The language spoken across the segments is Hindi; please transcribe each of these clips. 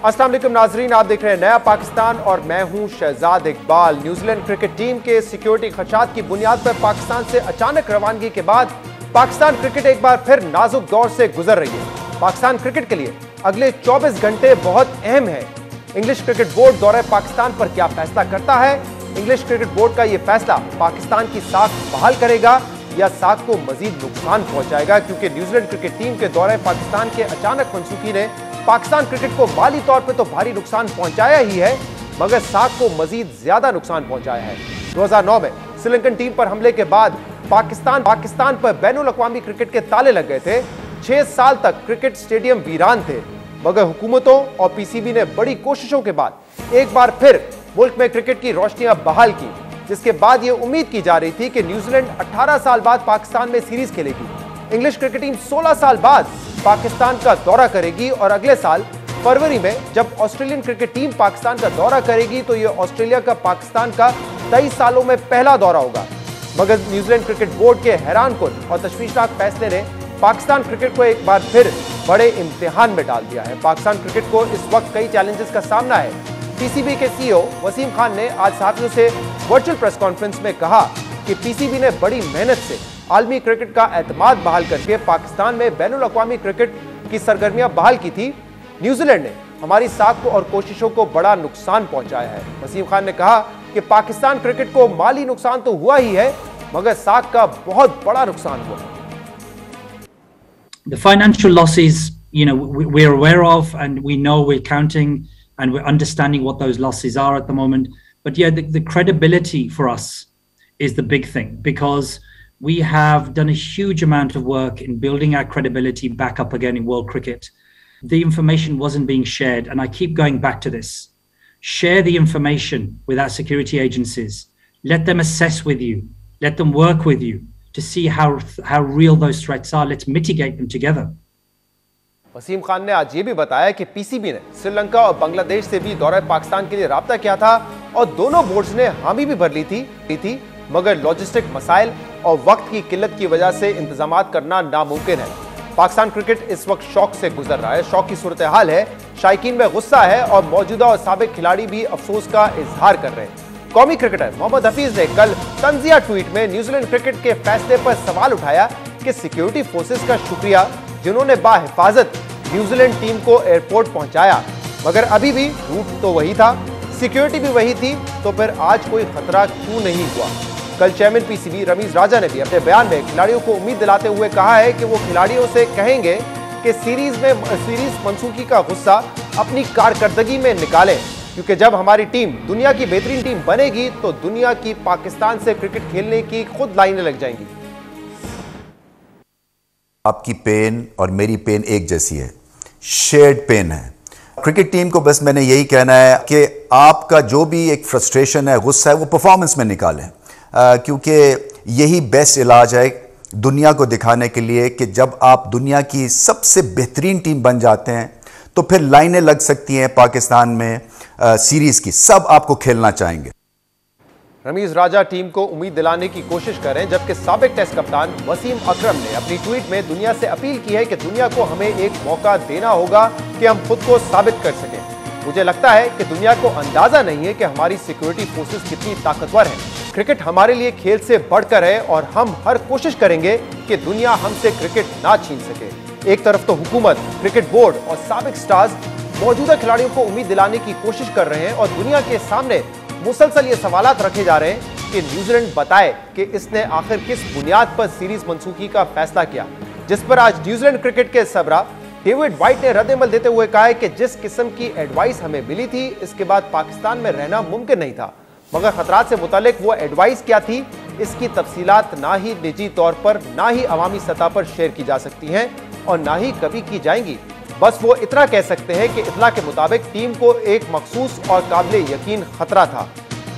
अस्सलाम वालेकुम नाजरीन, आप देख रहे हैं नया पाकिस्तान और मैं हूं Shahzad Iqbal. New Zealand cricket team के सिक्योरिटी खदशात की बुनियाद पर पाकिस्तान से अचानक रवानगी के बाद पाकिस्तान क्रिकेट एक बार फिर नाजुक दौर से गुजर रही है। पाकिस्तान क्रिकेट के लिए अगले 24 घंटे बहुत अहम है। इंग्लिश क्रिकेट बोर्ड दौरे पाकिस्तान पर क्या फैसला करता है? इंग्लिश क्रिकेट बोर्ड का यह फैसला पाकिस्तान की साख बहाल करेगा या साख को मजीद नुकसान पहुंचाएगा? क्योंकि न्यूजीलैंड क्रिकेट टीम के दौरे पाकिस्तान के अचानक मनसूखी ने पाकिस्तान क्रिकेट को माली तौर पे तो भारी नुकसान पहुंचाया ही है, मगर साख को मजीद ज्यादा नुकसान पहुंचाया है। 2009 में श्रीलंकन टीम पर हमले के बाद पाकिस्तान पर बैनुल अक़वामी क्रिकेट के ताले लग गए थे। 6 साल तक क्रिकेट स्टेडियम वीरान थे, मगर हुकूमतों और पीसीबी ने बड़ी कोशिशों के बाद एक बार फिर मुल्क में क्रिकेट की रोशनियां बहाल की, जिसके बाद यह उम्मीद की जा रही थी कि न्यूजीलैंड 18 साल बाद पाकिस्तान में सीरीज खेलेगी। इंग्लिश क्रिकेट टीम 16 साल बाद पाकिस्तान का दौरा करेगी और अगले साल फरवरी में जब ऑस्ट्रेलियन क्रिकेट टीम पाकिस्तान का दौरा करेगी तो यह ऑस्ट्रेलिया का पाकिस्तान का 23 सालों में पहला दौरा होगा। मगर न्यूजीलैंड क्रिकेट बोर्ड के हैरानकुन और तशवीशनाक फैसले ने पाकिस्तान क्रिकेट को एक बार फिर बड़े इम्तिहान में डाल दिया है। पाकिस्तान क्रिकेट को इस वक्त कई चैलेंजेस का सामना है। पीसीबी के सीईओ वसीम खान ने आज साथियों से वर्चुअल प्रेस कॉन्फ्रेंस में कहा कि पीसीबी ने बड़ी मेहनत से आलमी क्रिकेट का एतमाद बहाल करके पाकिस्तान में बैनुल अक़वामी क्रिकेट की सरगर्मियां बहाल की थी। न्यूजीलैंड ने हमारी साख को और कोशिशों को बड़ा नुकसान पहुंचाया है। वसीम खान ने कहा कि पाकिस्तान क्रिकेट को माली नुकसान तो हुआ ही है, मगर साख का बहुत बड़ा नुकसान हुआ। The financial losses, we're aware of, and we know we're counting and we're understanding what those losses are at the moment. But yeah, the credibility for us is the big thing, because we have done a huge amount of work in building our credibility back up again in world cricket. The information wasn't being shared, and I keep going back to this. Share the information with our security agencies. Let them assess with you. Let them work with you to see how real those threats are. Let's mitigate them together. Wasim Khan ने आज ये भी बताया कि पीसीबी ने श्रीलंका और बांग्लादेश से भी दौरे पाकिस्तान के लिए राब्ता किया था और दोनों बोर्ड्स ने हामी भी भर ली थी, मगर लॉजिस्टिक मसाइल और वक्त की किल्लत की वजह से इंतजामात करना नामुमकिन है। पाकिस्तान क्रिकेट इस वक्त शौक से गुजर रहा है। शौक की सूरत हाल है, शायकीन में गुस्सा है और मौजूदा और साबिक खिलाड़ी भी अफसोस का इजहार कर रहे हैं। कौमी क्रिकेटर मोहम्मद हफीज ने कल तंजिया ट्वीट में न्यूजीलैंड क्रिकेट के फैसले पर सवाल उठाया कि सिक्योरिटी फोर्सेस का शुक्रिया जिन्होंने बाहिफाजत न्यूजीलैंड टीम को एयरपोर्ट पहुंचाया, मगर अभी भी रूट तो वही था, सिक्योरिटी भी वही थी, तो फिर आज कोई खतरा क्यों नहीं हुआ? कल चेयरमैन पीसीबी रमीज राजा ने भी अपने बयान में खिलाड़ियों को उम्मीद दिलाते हुए कहा है कि वो खिलाड़ियों से कहेंगे कि सीरीज मंसूखी का गुस्सा अपनी कारकर्दगी में निकालें, क्योंकि जब हमारी टीम दुनिया की बेहतरीन टीम बनेगी तो दुनिया की पाकिस्तान से क्रिकेट खेलने की खुद लाइनें लग जाएंगी। आपकी पेन और मेरी पेन एक जैसी है, शेयर्ड पेन है। क्रिकेट टीम को बस मैंने यही कहना है कि आपका जो भी एक फ्रस्ट्रेशन है, गुस्सा है, वो परफॉर्मेंस में निकालें, क्योंकि यही बेस्ट इलाज है दुनिया को दिखाने के लिए कि जब आप दुनिया की सबसे बेहतरीन टीम बन जाते हैं तो फिर लाइनें लग सकती हैं पाकिस्तान में सीरीज की, सब आपको खेलना चाहेंगे। रमीज राजा टीम को उम्मीद दिलाने की कोशिश करें, जबकि साबिक टेस्ट कप्तान वसीम अकरम ने अपनी ट्वीट में दुनिया से अपील की है कि दुनिया को हमें एक मौका देना होगा कि हम खुद को साबित कर सकें। मुझे लगता है कि दुनिया को अंदाजा नहीं है कि हमारी सिक्योरिटी फोर्सेस कितनी ताकतवर हैं। क्रिकेट हमारे लिए खेल से बढ़कर है और हम हर कोशिश करेंगे कि दुनिया हमसे क्रिकेट ना छीन सके। एक तरफ तो हुकूमत, क्रिकेट बोर्ड और साबिक स्टार्स मौजूदा खिलाड़ियों को उम्मीद दिलाने की कोशिश कर रहे हैं और दुनिया के सामने मुसलसल ये सवालात रखे जा रहे हैं कि न्यूजीलैंड बताए कि इसने आखिर किस बुनियाद पर सीरीज मनसूखी का फैसला किया, जिस पर आज न्यूजीलैंड क्रिकेट के सरबराह डेविड वाइट ने रद्द-ए-अमल देते हुए कहा है कि जिस किस्म की एडवाइस हमें मिली थी, इसके बाद पाकिस्तान में रहना मुमकिन नहीं था, मगर खतरात से मुतालिक वो एडवाइस क्या थी, इसकी तफसीलात ना ही निजी तौर पर, ना ही अवामी सतह पर शेयर की जा सकती हैं और ना ही कभी की जाएंगी। बस वो इतना कह सकते हैं कि इतला के मुताबिक टीम को एक मखसूस और काबिल यकीन खतरा था।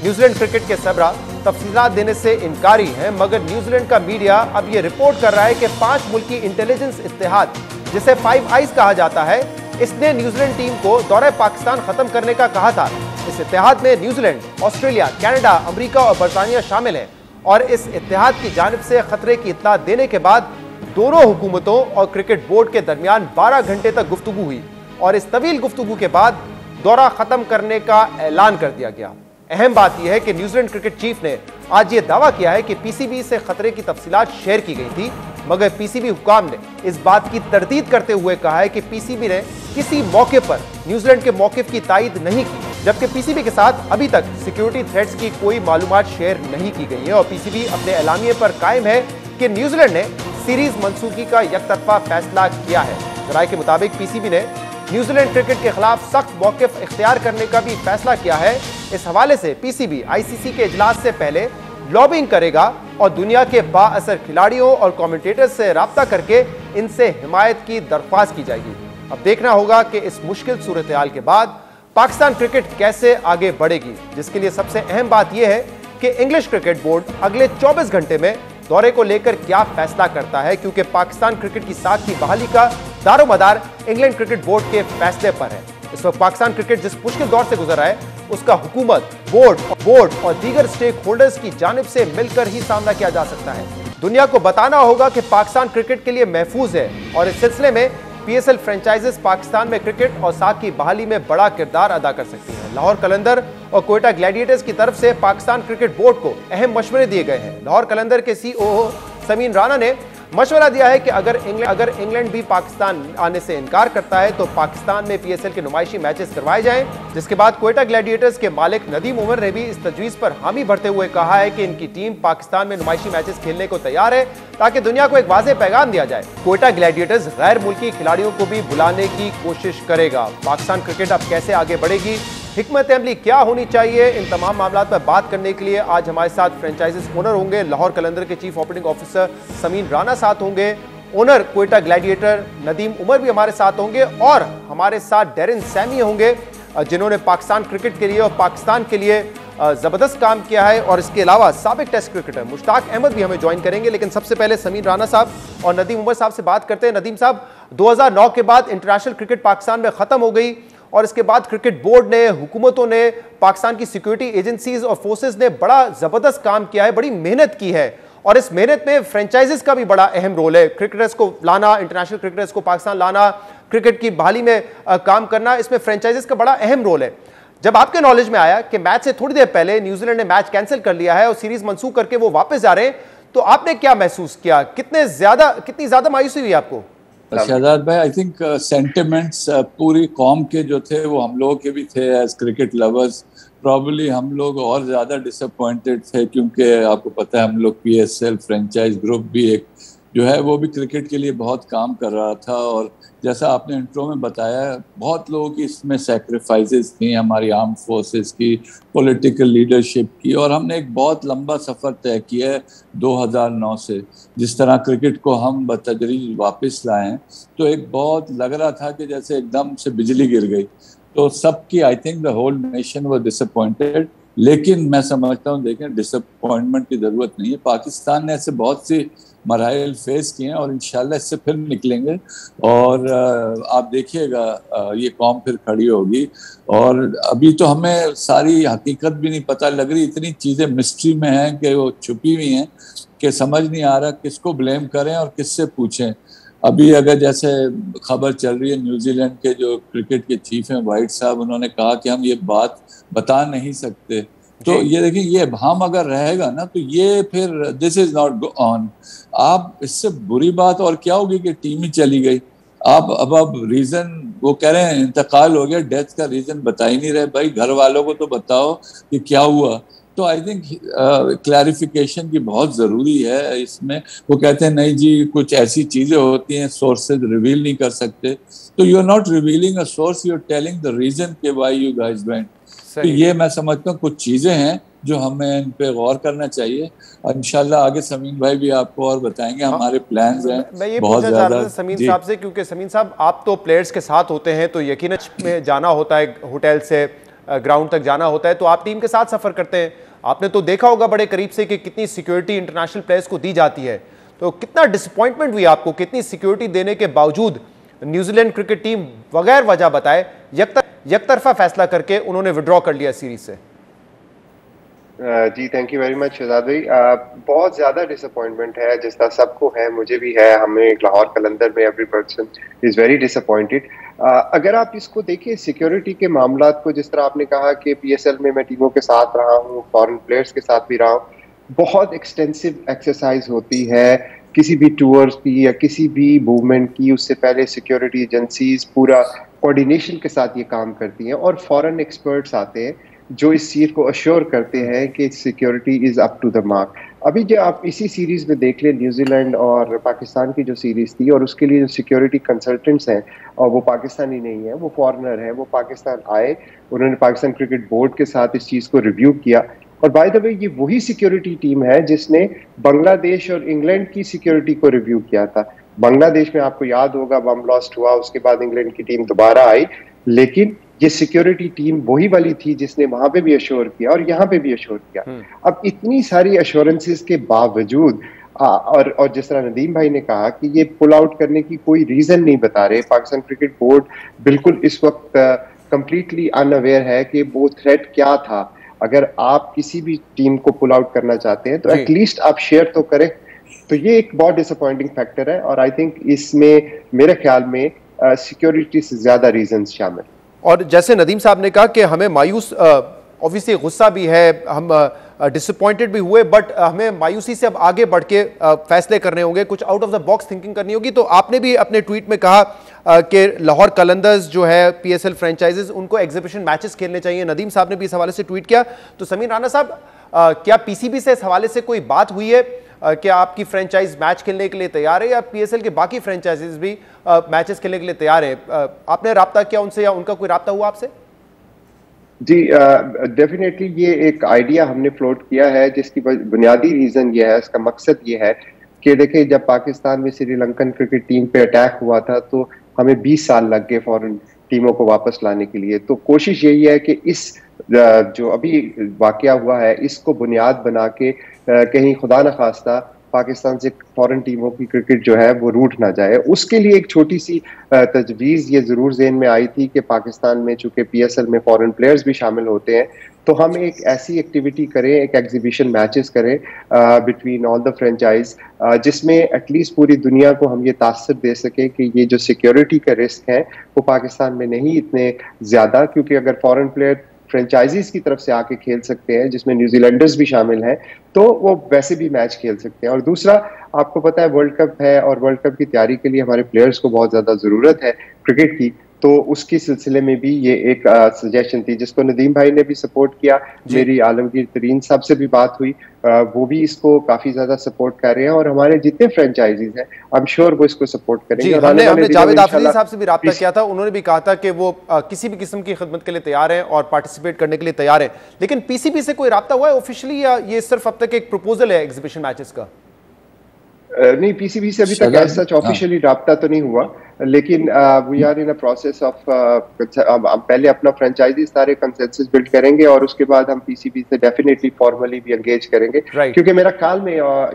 न्यूजीलैंड क्रिकेट के सरबराह तफसीलात देने से इनकारी हैं, मगर न्यूजीलैंड का मीडिया अब ये रिपोर्ट कर रहा है कि 5 मुल्की इंटेलिजेंस इत्तेहाद, जिसे 5 आइज कहा जाता है, इसने न्यूजीलैंड टीम को दौरे पाकिस्तान खत्म करने का कहा था। इस इत्तेहाद में न्यूजीलैंड, ऑस्ट्रेलिया, कनाडा, अमेरिका और बरतानिया शामिल हैं और इस इत्तेहाद की जानिब से खतरे की इत्तला देने के बाद दोनों हुकूमतों और क्रिकेट बोर्ड के दरमियान 12 घंटे तक गुफ्तगू हुई और इस तवील गुफ्तगू के बाद दौरा खत्म करने का ऐलान कर दिया गया। अहम बात यह है कि न्यूजीलैंड क्रिकेट चीफ ने आज यह दावा किया है कि पीसीबी से खतरे की तफसीलात शेयर की गई थी, मगर पीसीबी हुकाम ने इस बात की तरदीद करते हुए कहा है कि पीसीबी ने किसी मौके पर न्यूजीलैंड के मौकिफ की तायद नहीं की, जबकि पीसीबी के साथ अभी तक सिक्योरिटी थ्रेट्स की कोई मालूमात शेयर नहीं की गई है। और पीसीबी अपने एलामिये पर कायम है कि न्यूजीलैंड ने सीरीज मंसूखी का एकतरफा फैसला किया है। जराये के मुताबिक पीसीबी ने न्यूजीलैंड क्रिकेट के खिलाफ सख्त मौकिफ इख्तियार करने का भी फैसला किया है। इस हवाले से पीसीबी आईसीसी के इजलास से पहले लॉबिंग करेगा और दुनिया के बाअसर खिलाड़ियों और कमेंटेटर्स से राब्ता करके इनसे हिमायत की दरख्वास्त की जाएगी। अब देखना होगा कि इस मुश्किल सूरत हाल के बाद पाकिस्तान क्रिकेट कैसे आगे बढ़ेगी, जिसके लिए सबसे अहम बात यह है कि इंग्लिश क्रिकेट बोर्ड अगले 24 घंटे में दौरे को लेकर क्या फैसला करता है, क्योंकि पाकिस्तान क्रिकेट की साख की बहाली का दारोमदार इंग्लैंड क्रिकेट बोर्ड के फैसले पर है। इस वक्त पाकिस्तान क्रिकेट जिस मुश्किल दौर से गुजर रहा है, उसका हुकूमत, बोर्ड और दीगर स्टेक होल्डर्स की जानिब से मिलकर ही सामना किया जा सकता है। दुनिया को बताना होगा कि पाकिस्तान क्रिकेट के लिए महफूज है और इस सिलसिले में पीएसएल फ्रेंचाइजेस पाकिस्तान में क्रिकेट और साख की बहाली में बड़ा किरदार अदा कर सकती हैं। लाहौर कलंदर और कोयटा ग्लैडिएटर्स की तरफ से पाकिस्तान क्रिकेट बोर्ड को अहम मशवरे दिए गए हैं। लाहौर कलंदर के सीईओ समीन राणा ने मशवरा दिया है कि अगर इंग्लैंड भी पाकिस्तान आने से इनकार करता है तो पाकिस्तान में पीएसएल के नुमाइशी मैचेस करवाए जाएं। जिसके बाद कोयटा ग्लैडिएटर्स के मालिक नदीम उमर ने भी इस तजवीज़ पर हामी भरते हुए कहा है कि इनकी टीम पाकिस्तान में नुमाइशी मैचेस खेलने को तैयार है, ताकि दुनिया को एक वाज़ेह पैगाम दिया जाए। कोयटा ग्लैडिएटर्स गैर मुल्की खिलाड़ियों को भी बुलाने की कोशिश करेगा। पाकिस्तान क्रिकेट अब कैसे आगे बढ़ेगी, हिकमत अमली क्या होनी चाहिए, इन तमाम मामलों पर बात करने के लिए आज हमारे साथ फ्रेंचाइजीज ओनर होंगे। लाहौर कलंदर के chief operating officer Sameen Rana साथ होंगे, ओनर कोयटा ग्लैडिएटर नदीम उमर भी हमारे साथ होंगे, और हमारे साथ डेरिन सैमी होंगे जिन्होंने पाकिस्तान क्रिकेट के लिए और पाकिस्तान के लिए ज़बरदस्त काम किया है। और इसके अलावा साबिक टेस्ट क्रिकेटर मुश्ताक अहमद भी हमें ज्वाइन करेंगे। लेकिन सबसे पहले समीन राणा साहब और नदीम उमर साहब से बात करते हैं। नदीम साहब, 2009 के बाद इंटरनेशनल क्रिकेट पाकिस्तान में ख़त्म हो गई और इसके बाद क्रिकेट बोर्ड ने, हुकूमतों ने, पाकिस्तान की सिक्योरिटी एजेंसीज और फोर्सेस ने बड़ा ज़बरदस्त काम किया है, बड़ी मेहनत की है, और इस मेहनत में फ्रेंचाइजीज का भी बड़ा अहम रोल है। क्रिकेटर्स को लाना, इंटरनेशनल क्रिकेटर्स को पाकिस्तान लाना, क्रिकेट की बहाली में काम करना, इसमें फ्रेंचाइजीज का बड़ा अहम रोल है। जब आपके नॉलेज में आया कि मैच से थोड़ी देर पहले न्यूजीलैंड ने मैच कैंसिल कर लिया है और सीरीज मंसूख करके वो वापस जा रहे हैं, तो आपने क्या महसूस किया? कितनी ज्यादा मायूसी हुई आपको? शहजाद भाई, आई थिंक सेंटिमेंट्स पूरी कौम के जो थे वो हम लोगों के भी थे एज क्रिकेट लवर्स। प्रॉब्ली हम लोग और ज़्यादा डिसअपॉइंटेड थे, क्योंकि आपको पता है हम लोग पीएसएल फ्रेंचाइज ग्रुप भी एक जो है वो भी क्रिकेट के लिए बहुत काम कर रहा था, और जैसा आपने इंट्रो में बताया बहुत लोगों की इसमें सैक्रिफाइसेस थी, हमारी आर्म फोर्सेस की, पॉलिटिकल लीडरशिप की, और हमने एक बहुत लंबा सफ़र तय किया है 2009 से। जिस तरह क्रिकेट को हम बतदरीज वापस लाएं तो एक बहुत लग रहा था कि जैसे एकदम से बिजली गिर गई, तो सबकी I think the whole nation was disappointed. लेकिन मैं समझता हूँ, देखें, डिसअपॉइंटमेंट की ज़रूरत नहीं है। पाकिस्तान ने ऐसे बहुत सी मराइल फेस किए हैं और इंशाल्लाह इससे फिर निकलेंगे, और आप देखिएगा ये कौम फिर खड़ी होगी। और अभी तो हमें सारी हकीकत भी नहीं पता लग रही, इतनी चीज़ें मिस्ट्री में हैं कि वो छुपी हुई हैं कि समझ नहीं आ रहा किसको ब्लेम करें और किससे पूछें। अभी अगर जैसे खबर चल रही है, न्यूजीलैंड के जो क्रिकेट के चीफ हैं वाइट साहब, उन्होंने कहा कि हम ये बात बता नहीं सकते। तो ये देखिए, ये हम अगर रहेगा ना तो ये फिर दिस इज नॉट ऑन। आप इससे बुरी बात और क्या होगी कि टीम ही चली गई। आप अब रीजन वो कह रहे हैं इंतकाल हो गया, डेथ का रीजन बता ही नहीं रहे। भाई घर वालों को तो बताओ कि क्या हुआ। तो आई थिंक क्लैरिफिकेशन की बहुत ज़रूरी है इसमें। वो कहते हैं नहीं जी कुछ ऐसी चीज़ें होती हैं सोर्सेज रिवील नहीं कर सकते, तो you are not revealing a source, you are telling the reason के व्हाई यू गाइस वेंट। तो ये मैं समझता हूँ कुछ चीज़ें हैं जो हमें इन पे गौर करना चाहिए, और इंशाल्लाह आगे समीन भाई भी आपको और बताएंगे। हमारे प्लान्स हैं मैं ये पूछना चाह रहा था समीन साहब से, क्योंकि समीन साहब आप तो प्लेयर्स के साथ होते हैं, तो यकीनन में जाना होता है, होटल से ग्राउंड तक जाना होता है, तो आप टीम के साथ सफ़र करते हैं। आपने तो देखा होगा बड़े करीब से कि कितनी सिक्योरिटी इंटरनेशनल प्लेयर्स को दी जाती है, तो कितना डिसअपॉइंटमेंट हुई आपको? कितनी सिक्योरिटी देने के बावजूद न्यूजीलैंड क्रिकेट टीम बगैर वजह बताए यकतरफा फैसला करके उन्होंने विड्रॉ कर लिया सीरीज से? जी thank you very much Shahzad भाई। बहुत ज़्यादा डिसअपॉइंटमेंट है, जिस तरह सबको है, मुझे भी है, हमें लाहौर कलंदर में every person is very disappointed. अगर आप इसको देखिए सिक्योरिटी के मामलात को, जिस तरह आपने कहा कि पीएसएल में मैं टीमों के साथ रहा हूँ, फॉरेन प्लेयर्स के साथ भी रहा हूँ, बहुत एक्सटेंसिव एक्सरसाइज होती है किसी भी टूर्स की या किसी भी मूवमेंट की। उससे पहले सिक्योरिटी एजेंसीज पूरा कोऑर्डिनेशन के साथ ये काम करती हैं और फॉरेन एक्सपर्ट्स आते हैं जो इस चीज़ को अश्योर करते हैं कि security is up to the mark. अभी जो आप इसी सीरीज़ में देख लें, न्यूजीलैंड और पाकिस्तान की जो सीरीज़ थी, और उसके लिए जो सिक्योरिटी कंसल्टेंट्स हैं, और वो पाकिस्तानी नहीं है, वो फॉरेनर हैं, वो पाकिस्तान आए, उन्होंने पाकिस्तान क्रिकेट बोर्ड के साथ इस चीज़ को रिव्यू किया। और बाय द वे ये वही सिक्योरिटी टीम है जिसने बांग्लादेश और इंग्लैंड की सिक्योरिटी को रिव्यू किया था। बांग्लादेश में आपको याद होगा बम ब्लास्ट हुआ, उसके बाद इंग्लैंड की टीम दोबारा आई, लेकिन ये सिक्योरिटी टीम वही वाली थी जिसने वहां पे भी अश्योर किया और यहाँ पे भी अश्योर किया। अब इतनी सारी अश्योरेंसेस के बावजूद और जिस तरह नदीम भाई ने कहा कि ये पुल आउट करने की कोई रीजन नहीं बता रहे, पाकिस्तान क्रिकेट बोर्ड बिल्कुल इस वक्त कंप्लीटली अनअवेयर है कि वो थ्रेट क्या था। अगर आप किसी भी टीम को पुल आउट करना चाहते हैं तो एटलीस्ट आप शेयर तो करें। तो ये एक बहुत डिसअपॉइंटिंग फैक्टर है और आई थिंक इसमें मेरे ख्याल में सिक्योरिटी से ज्यादा रीजंस शामिल। और जैसे नदीम साहब ने कहा कि हमें मायूस, ऑब्वियसली गुस्सा भी है, हम डिसअपॉइंटेड भी हुए, बट हमें मायूसी से अब आगे बढ़ के फैसले करने होंगे, कुछ out of the box thinking करनी होगी। तो आपने भी अपने ट्वीट में कहा कि लाहौर कलंदर्स जो है पीएसएल फ्रेंचाइजेस, उनको एग्जीबिशन मैचेस खेलने चाहिए। नदीम साहब ने भी इस हवाले से ट्वीट किया। तो समीर राना साहब, क्या पीसीबी से इस हवाले से कोई बात हुई है कि आपकी फ्रेंचाइज मैच खेलने के लिए तैयार है, या पीएसएल के बाकी फ्रेंचाइजेस भी मैचेस खेलने के लिए तैयार है? आपने राब्ता किया उनसे या उनका कोई राब्ता हुआ आपसे? जी, डेफिनेटली ये एक आइडिया हमने फ्लोट किया है, जिसकी बुनियादी रीजन ये है, इसका मकसद ये है कि देखिए, जब पाकिस्तान में श्रीलंकन क्रिकेट टीम पे अटैक हुआ था तो हमें 20 साल लग गए फॉरेन टीमों को वापस लाने के लिए। तो कोशिश यही है कि इस जो अभी वाकया हुआ है इसको बुनियाद बना के कहीं खुदा न खास्ता पाकिस्तान से फॉरेन टीमों की क्रिकेट जो है वो रूठ ना जाए। उसके लिए एक छोटी सी तजवीज़ ये ज़रूर ज़हन में आई थी कि पाकिस्तान में चूंकि पीएसएल में फॉरेन प्लेयर्स भी शामिल होते हैं, तो हम एक ऐसी एक्टिविटी करें, एक एग्जीबिशन मैचेस करें बिटवीन ऑल द फ्रेंचाइज, जिसमें एटलीस्ट पूरी दुनिया को हम ये तासर दे सकें कि ये जो सिक्योरिटी का रिस्क है वो पाकिस्तान में नहीं इतने ज़्यादा, क्योंकि अगर फॉरेन प्लेयर फ्रेंचाइजीज की तरफ से आके खेल सकते हैं, जिसमें न्यूजीलैंडर्स भी शामिल हैं, तो वो वैसे भी मैच खेल सकते हैं। और दूसरा, आपको पता है वर्ल्ड कप है और वर्ल्ड कप की तैयारी के लिए हमारे प्लेयर्स को बहुत ज्यादा जरूरत है क्रिकेट की, तो उसके सिलसिले में भी ये एक सजेशन थी जिसको नदीम भाई ने भी सपोर्ट किया। मेरी आलमगीर तरीन साहब से भी बात हुई, वो भी इसको काफी ज्यादा सपोर्ट कर रहे हैं और हमारे जितने फ्रेंचाइजीज हैं आई एम श्योर वो इसको सपोर्ट करेंगे। हमने जावेद आफरीदी साहब से भी राब्ता किया था, उन्होंने भी कहा था कि वो किसी भी किस्म की खिदमत के लिए तैयार हैं और पार्टिसिपेट करने के लिए तैयार है। लेकिन पीसीबी से कोई राब्ता हुआ है ऑफिशियली, या ये सिर्फ अब तक एक प्रपोजल है एग्जीबिशन मैचेस का? नहीं, पीसीबी से अभी तक ऐसा ऑफिशियली राब्ता तो नहीं हुआ, लेकिन we are in a process of पहले अपना फ्रेंचाइजी सारे कंसेंसस बिल्ड करेंगे और उसके बाद हम पीसीबी से डेफिनेटली फॉर्मली भी एंगेज करेंगे, क्योंकि मेरा ख्याल में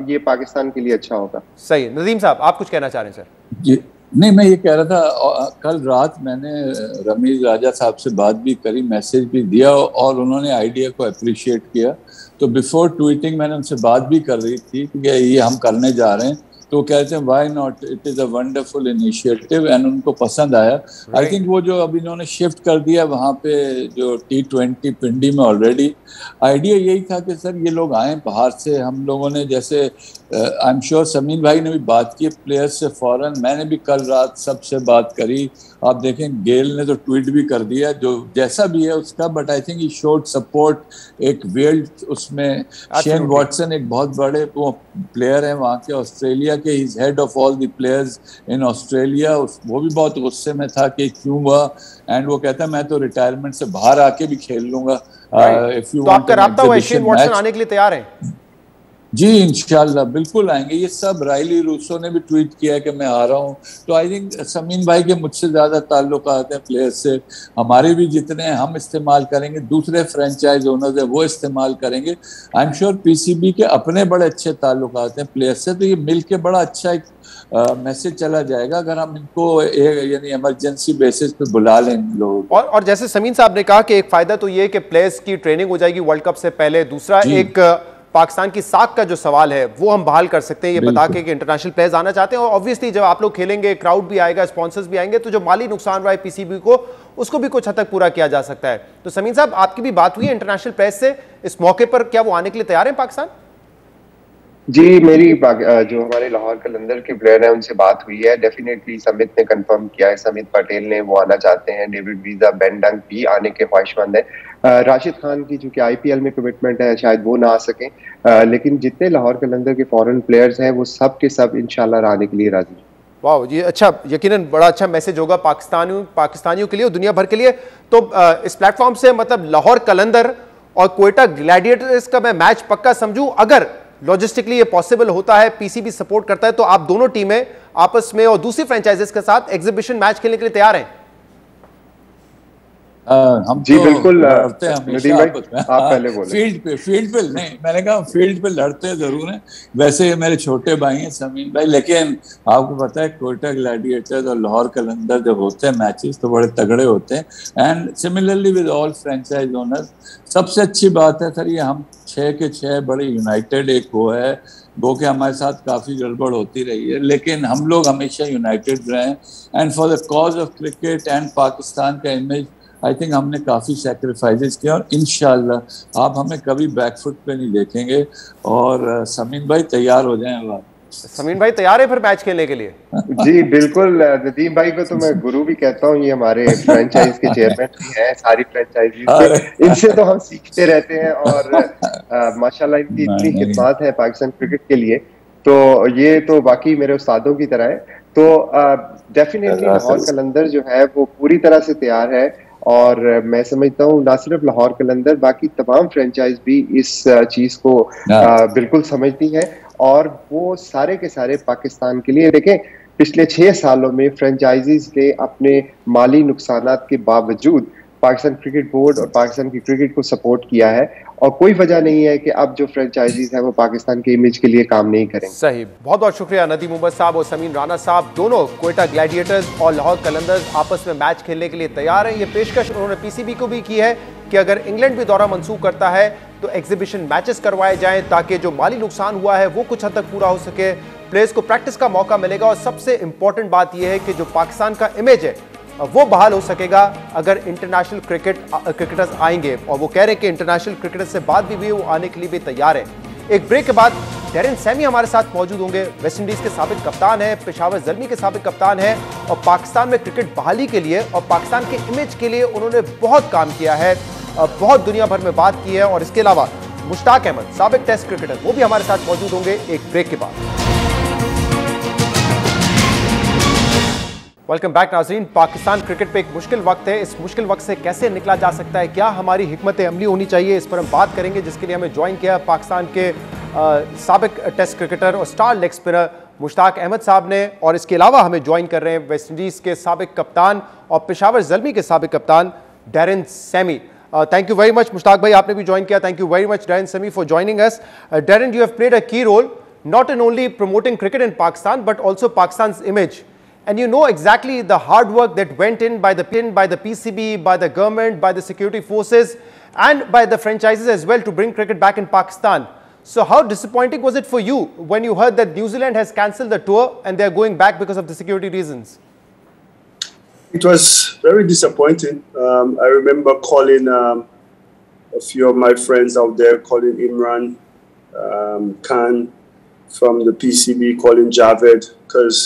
ये पाकिस्तान के लिए अच्छा होगा। सही। नदीम साहब, आप कुछ कहना चाह रहे हैं सर? जी नहीं, मैं ये कह रहा था, कल रात मैंने रमीज राजा साहब से बात भी करी, मैसेज भी दिया और उन्होंने आइडिया को अप्रिशिएट किया। तो बिफोर ट्वीटिंग मैंने उनसे बात भी कर रही थी कि ये हम करने जा रहे हैं, तो कहते हैं why not, it is a wonderful initiative, and उनको पसंद आया। आई थिंक वो जो अभी इन्होंने शिफ्ट कर दिया वहाँ पे जो T20 पिंडी में, ऑलरेडी आइडिया यही था कि सर ये लोग आए बाहर से, हम लोगों ने जैसे आई एम श्योर समीन भाई ने भी बात की प्लेयर्स से फॉरन, मैंने भी कल रात सबसे बात करी। आप देखें गेल ने तो ट्वीट भी कर दिया जो जैसा भी है उसका, but I think he showed support. एक वेल्ड उसमें शेन वॉटसन एक बहुत बड़े वो प्लेयर हैं वहाँ के, ऑस्ट्रेलिया के, he is head of all the players in Australia. वो भी बहुत गुस्से में था कि क्यों हुआ, एंड वो कहता है मैं तो रिटायरमेंट से बाहर आके भी खेल लूंगा। इफ यू वांट, आपका राब्ता हुआ शेन वॉटसन आने के लिए तैयार है? जी इंशाल्लाह बिल्कुल आएंगे। ये सब राइली रूसो ने भी ट्वीट किया है कि मैं आ रहा हूँ। तो आई थिंक समीन भाई के मुझसे ज़्यादा ताल्लुकात हैं प्लेयर्स से, हमारे भी जितने हैं हम इस्तेमाल करेंगे, दूसरे फ्रेंचाइज ओनर्स हैं वो इस्तेमाल करेंगे। आई एम श्योर पीसीबी के अपने बड़े अच्छे ताल्लुकात हैं प्लेयर्स से, तो ये मिल के बड़ा अच्छा एक मैसेज चला जाएगा अगर हम इनको यानी इमरजेंसी बेसिस पे बुला लें लोगों को। और जैसे समीन साहब ने कहा कि एक फ़ायदा तो ये है कि प्लेयर्स की ट्रेनिंग हो जाएगी वर्ल्ड कप से पहले, दूसरा एक पाकिस्तान की साख का जो सवाल है वो हम बहाल कर सकते हैं ये बता के कि इंटरनेशनल प्लेयर्स आना चाहते हैं, और ऑब्वियसली जब आप लोग खेलेंगे क्राउड भी आएगा, स्पॉन्सर्स भी आएंगे, तो जो माली नुकसान रहा है पीसीबी को उसको भी कुछ हद तक पूरा किया जा सकता है। तो समीन साहब, आपकी भी बात हुई है इंटरनेशनल प्लेयर्स से इस मौके पर, क्या वो आने के लिए तैयार हैं पाकिस्तान? जी, मेरी जो हमारे लाहौर कलंदर के प्लेयर हैं उनसे बात हुई है। डेफिनेटली समित ने कंफर्म किया है, समित पटेल ने, वो आना चाहते हैं। डेविड वीजा, बेन डंक भी आने के ख्वाहिशमंद है। राशिद खान की जो कि आईपीएल में कमिटमेंट है शायद वो ना आ सके, लेकिन जितने लाहौर कलंदर के फॉरेन प्लेयर्स हैं वो सब के सब इंशाल्लाह आने के लिए राजी हैं। वाह, ये अच्छा, यकीनन बड़ा अच्छा मैसेज होगा पाकिस्तानियों के लिए और दुनिया भर के लिए। तो इस प्लेटफॉर्म से मतलब लाहौर कलंदर और क्वेटा ग्लैडिएटर्स का मैं मैच पक्का समझूं, अगर लॉजिस्टिकली ये पॉसिबल होता है, पीसीबी सपोर्ट करता है, तो आप दोनों टीमें आपस में और दूसरी फ्रेंचाइजीज के साथ एग्जीबिशन मैच खेलने के लिए तैयार हैं? हम जी तो बिल्कुल लड़ते हैं हमेशा आपस में। आप पहले बोले। फील्ड पे नहीं, मैंने कहा फील्ड पे लड़ते जरूर हैं। वैसे मेरे छोटे भाई हैं समीन भाई, लेकिन आपको पता है क्वेटा ग्लैडिएटर्स और लाहौर कलंदर जब होते हैं मैचेस तो बड़े तगड़े होते हैं। And similarly with all franchise owners, सबसे अच्छी बात है सर ये हम 6 के 6 बड़े यूनाइटेड एक वो है, वो कि हमारे साथ काफ़ी गड़बड़ होती रही है लेकिन हम लोग हमेशा यूनाइटेड रहे। And for the cause of cricket and Pakistan का इमेज आई थिंक हमने काफ़ी सेक्रीफाइसेस किया और इंशाल्लाह आप हमें कभी बैकफुट पे नहीं देखेंगे। और समीन भाई तैयार हो जाएं। अब समीन भाई तैयार है फिर मैच खेलने के लिए? जी बिल्कुल, नदीम भाई को तो मैं गुरु भी कहता हूँ, ये हमारे फ्रेंचाइज के चेयरमैन भी हैं सारी फ्रेंचाइजीज के, इनसे तो हम सीखते रहते हैं और माशाल्लाह इनकी इतनी खिदमत है पाकिस्तान क्रिकेट के लिए, तो ये तो बाकी मेरे उस्तादों की तरह है। तो डेफिनेटली लाहौर कलंदर जो है वो पूरी तरह से तैयार है और मैं समझता हूँ ना सिर्फ लाहौर कलंदर, बाकी तमाम फ्रेंचाइज भी इस चीज को बिल्कुल समझती है और वो सारे के सारे पाकिस्तान के लिए। देखें, पिछले 6 सालों में फ्रेंचाइजीज ने अपने माली नुकसानात के बावजूद पाकिस्तान क्रिकेट बोर्ड और पाकिस्तान की क्रिकेट को सपोर्ट किया है और कोई वजह नहीं है कि अब जो फ्रेंचाइजीज हैं वो पाकिस्तान के इमेज के लिए काम नहीं करेंगे। सही, बहुत बहुत शुक्रिया नदीम उमर साहब और समीन राना साहब, दोनों क्वेटा ग्लैडिएटर्स और लाहौर कलंदर्स आपस में मैच खेलने के लिए तैयार हैं। ये पेशकश उन्होंने पीसीबी को भी की है कि अगर इंग्लैंड भी दौरा मंसूख करता है तो एग्जीबिशन मैचेस करवाए जाएं ताकि जो माली नुकसान हुआ है वो कुछ हद तक पूरा हो सके, प्लेयर्स को प्रैक्टिस का मौका मिलेगा और सबसे इंपॉर्टेंट बात यह है कि जो पाकिस्तान का इमेज है वो बहाल हो सकेगा अगर इंटरनेशनल क्रिकेटर्स आएंगे, और वो कह रहे हैं कि इंटरनेशनल क्रिकेटर्स से बात भी वो आने के लिए भी तैयार है। एक ब्रेक के बाद डैरेन सैमी हमारे साथ मौजूद होंगे, वेस्ट इंडीज के साबिक कप्तान है, पेशावर ज़ल्मी के साबिक कप्तान है और पाकिस्तान में क्रिकेट बहाली के लिए और पाकिस्तान के इमेज के लिए उन्होंने बहुत काम किया है, बहुत दुनिया भर में बात की है। और इसके अलावा मुश्ताक अहमद साबिक टेस्ट क्रिकेटर, वो भी हमारे साथ मौजूद होंगे एक ब्रेक के बाद। वेलकम बैक नाज़रीन। पाकिस्तान क्रिकेट पे एक मुश्किल वक्त है, इस मुश्किल वक्त से कैसे निकला जा सकता है, क्या हमारी हिकमत अमली होनी चाहिए, इस पर हम बात करेंगे, जिसके लिए हमें ज्वाइन किया पाकिस्तान के साबिक टेस्ट क्रिकेटर और star leg spinner Mushtaq Ahmed साहब ने, और इसके अलावा हमें ज्वाइन कर रहे हैं वेस्ट इंडीज़ के साबिक कप्तान और पेशावर ज़ल्मी के साबिक कप्तान Darren Sammy. Thank you very much Mushtaq भाई, आपने भी ज्वाइन किया। Thank you very much Darren Sammy for joining us. Darren, you have played a key role not in only promoting cricket in Pakistan but also Pakistan's image, and you know exactly the hard work that went in by the PCB, by the government, by the security forces and by the franchises as well to bring cricket back in Pakistan. So how disappointing was it for you when you heard that New Zealand has cancelled the tour and they are going back because of the security reasons? It was very disappointing. I remember calling a few of my friends out there, calling Imran Khan from the PCB, calling Javed, because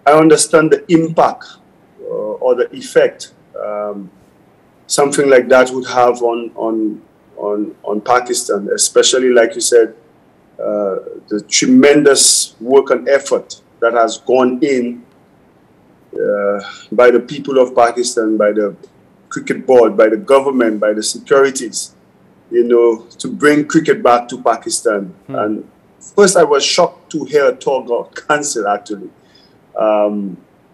I understand the impact or the effect something like that would have on Pakistan, especially like you said, the tremendous work and effort that has gone in by the people of Pakistan, by the cricket board, by the government, by the securities, you know, to bring cricket back to Pakistan. And first, I was shocked to hear a tour got cancelled, actually,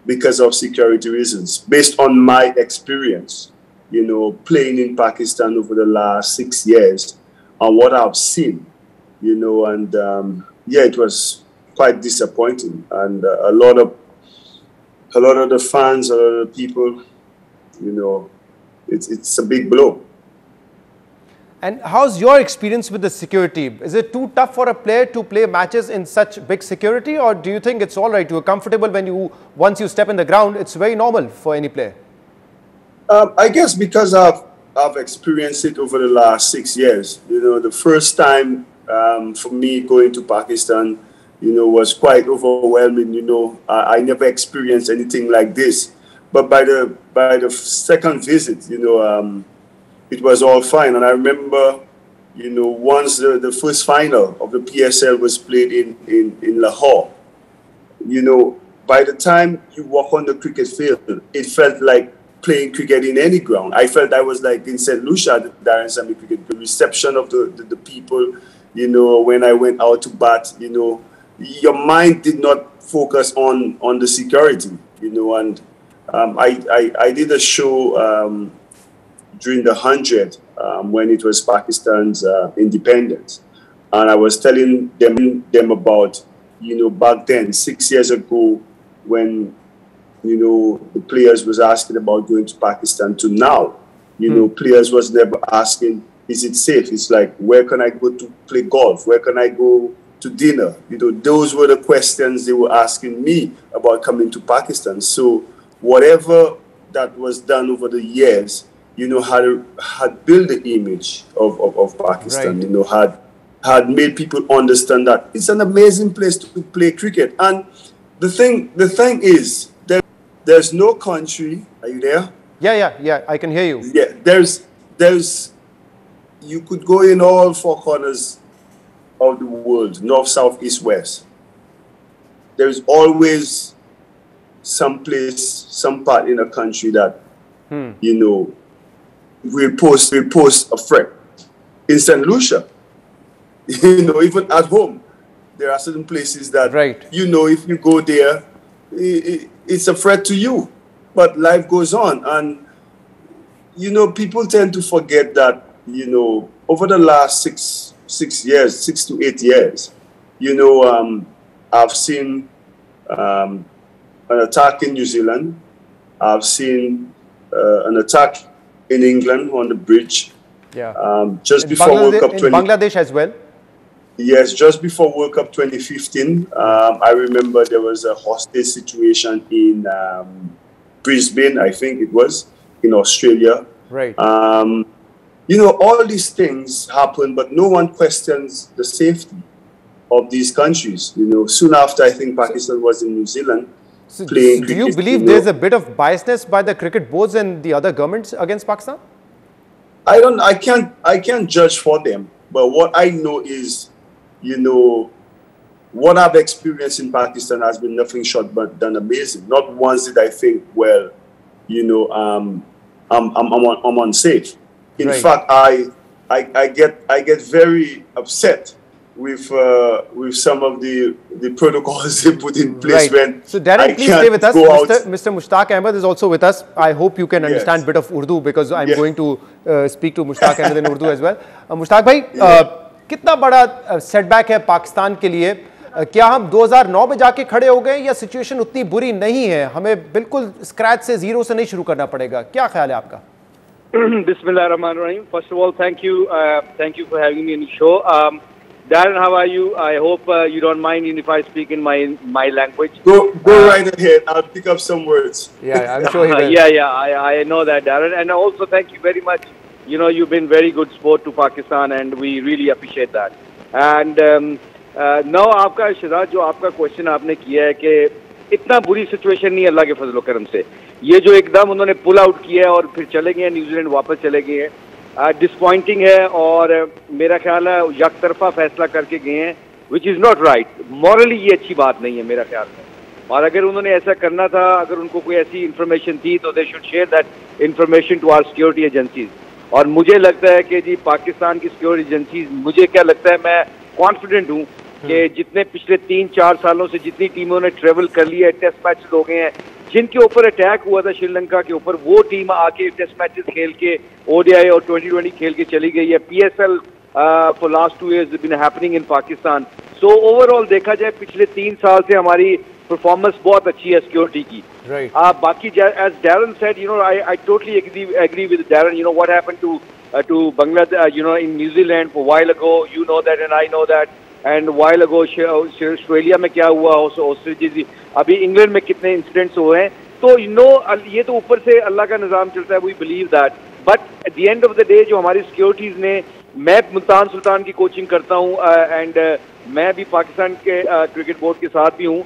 because of security reasons. Based on my experience, you know, playing in Pakistan over the last 6 years, and what I've seen, you know, and yeah, it was quite disappointing. And a lot of the fans, a lot of the people, you know, it's a big blow. And how's your experience with the security? Is it too tough for a player to play matches in such big security, or do you think it's all right? You're comfortable when once you step in the ground, it's very normal for any player? I guess because I've experienced it over the last 6 years. You know, the first time for me going to Pakistan, you know, was quite overwhelming. You know, I never experienced anything like this. But by the second visit, you know, it was all fine. And I remember, you know, once the first final of the PSL was played in Lahore, you know, by the time you walk on the cricket field, it felt like playing cricket in any ground. I felt I was like in St. Lucia at the Darren Sammy cricket. The reception of the people, you know, when I went out to bat, you know, your mind did not focus on the security, you know. And I did a show during the 100 when it was Pakistan's independence, and I was telling them about, you know, back then 6 years ago when, you know, the players was asking about going to Pakistan to now, you know, players was never asking, is it safe? It's like, where can I go to play golf? Where can I go to dinner? You know, those were the questions they were asking me about coming to Pakistan. So whatever that was done over the years, you know, had built the image of Pakistan, right. You know, had made people understand that it's an amazing place to play cricket. And the thing is, there's no country. Are you there? Yeah. I can hear you. Yeah, there's. You could go in all four corners of the world, north, south, east, west. There's always some place, some part in a country that, you know, will pose a threat. In St. Lucia, you know, even at home, there are certain places that, right. You know, if you go there, it's a threat to you. But life goes on. And, you know, people tend to forget that, you know, over the last 6 to 8 years, you know, I've seen an attack in New Zealand. I've seen an attack in England on the bridge. Yeah. Just before World Cup 20. In Bangladesh as well. Yes, just before World Cup 2015, I remember there was a hostage situation in Brisbane, I think it was, in Australia. Right. You know, all these things happen, but no one questions the safety of these countries. You know, soon after, I think Pakistan was in New Zealand playing cricket. Do you believe there's a bit of biasness by the cricket boards and the other governments against Pakistan? I can't judge for them, but what I know is, you know, what I've experienced in Pakistan has been nothing short but done amazing. Not once did I think, well, you know, I'm unsafe. In right. fact, I get very upset with some of the protocols they put in place. Right. When so Darren, please stay with us. Mr. Mushtaq Ahmed is also with us. I hope you can understand a bit of Urdu because I'm going to speak to Mushtaq Ahmed in Urdu as well. Mushtaq bhai, कितना बड़ा सेटबैक है पाकिस्तान के लिए? क्या हम 2009 में जाके खड़े हो गए या सिचुएशन उतनी बुरी नहीं है? हमें बिल्कुल स्क्रैच से जीरो से नहीं शुरू करना पड़ेगा. क्या ख्याल है आपका? Bismillahirrahmanirrahim. First of all, thank you for having me in the show. Darren, how are you? I hope you don't mind if I speak in my language. Go right ahead. I'll pick up some words. Yeah, I'm sure he will. I know that, Darren. And also, thank you very much. You know, you've been very good sport to Pakistan, and we really appreciate that. And now, आपका शहजाद जो आपका क्वेश्चन आपने किया है कि इतना बुरी सिचुएशन नहीं अल्लाह के फजल करम से, ये जो एकदम उन्होंने पुल आउट किया है और फिर चले गए न्यूजीलैंड वापस चले गए हैं, डिसपॉइंटिंग है और मेरा ख्याल है यकतरफा फैसला करके गए हैं, which is not right. Morally ये अच्छी बात नहीं है मेरा ख्याल में. और अगर उन्होंने ऐसा करना था, अगर उनको कोई ऐसी इन्फॉर्मेशन थी तो they should share that information to our security agencies. और मुझे लगता है कि जी पाकिस्तान की सिक्योरिटी एजेंसीज, मुझे क्या लगता है, मैं कॉन्फिडेंट हूँ कि जितने पिछले 3-4 सालों से जितनी टीमों ने ट्रेवल कर लिया है, टेस्ट मैच हो गए हैं, जिनके ऊपर अटैक हुआ था श्रीलंका के ऊपर, वो टीम आके टेस्ट मैचेस खेल के ओडीआई और 2020 खेल के चली गई है. PSL for last 2 years been happening in Pakistan. So overall देखा जाए पिछले 3 साल से हमारी परफॉर्मेंस बहुत अच्छी है सिक्योरिटी की. Right. बाकी as Darren said, you know, I totally agree with Darren. You know what happened to to Bangladesh, in New Zealand for a while ago. You know that, and I know that. And a while ago, Australia में क्या हुआ, ऑस्ट्रेलिया, अभी इंग्लैंड में कितने इंसिडेंट्स हुए हैं. तो ये तो ऊपर से अल्लाह का निज़ाम चलता है. We believe that. But at the end of the day जो हमारी सिक्योरिटीज ने, मैं मुल्तान सुल्तान की कोचिंग करता हूँ एंड मैं भी पाकिस्तान के क्रिकेट बोर्ड के साथ भी हूँ